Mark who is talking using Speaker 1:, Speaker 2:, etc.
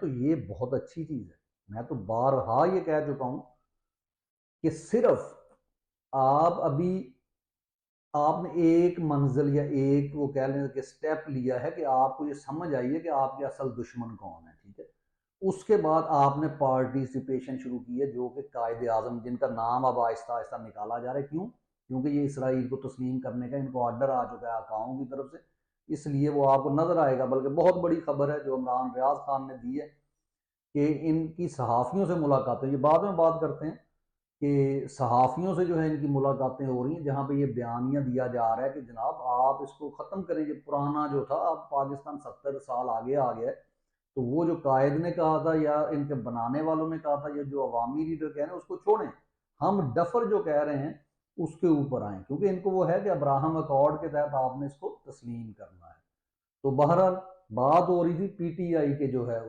Speaker 1: तो ये बहुत अच्छी चीज़ है। मैं तो बारहा ये कह चुका हूं कि सिर्फ आप अभी आपने एक मंजिल या एक वो कह लें कि स्टेप लिया है कि आपको ये समझ आई है कि आपके असल दुश्मन कौन है, ठीक है। उसके बाद आपने पार्टिसिपेशन शुरू की है, जो कि कायदे आजम जिनका नाम अब आहिस्ता आहिस्ता निकाला जा रहा है। क्यों? क्योंकि ये इसराइल को तस्लीम करने का इनको ऑर्डर आ चुका है आकाओं की तरफ से, इसलिए वो आपको नजर आएगा। बल्कि बहुत बड़ी खबर है जो इमरान रियाज खान ने दी है कि इनकी सहाफ़ियों से मुलाकातें, ये बाद में बात करते हैं कि सहाफ़ियों से जो है इनकी मुलाकातें हो रही हैं, जहाँ पे ये बयानिया दिया जा रहा है कि जनाब आप इसको ख़त्म करें, ये पुराना जो था, अब पाकिस्तान 70 साल आगे आ गया है। तो वो जो कायद ने कहा था या इनके बनाने वालों ने कहा था या जो अवामी लीडर कह रहे हैं उसको छोड़ें, हम डफर जो कह रहे हैं उसके ऊपर आए, क्योंकि इनको वो है कि अब्राहम अकॉर्ड के तहत आपने इसको तस्लीम करना है। तो बहरहाल बात हो रही थी पीटीआई के जो है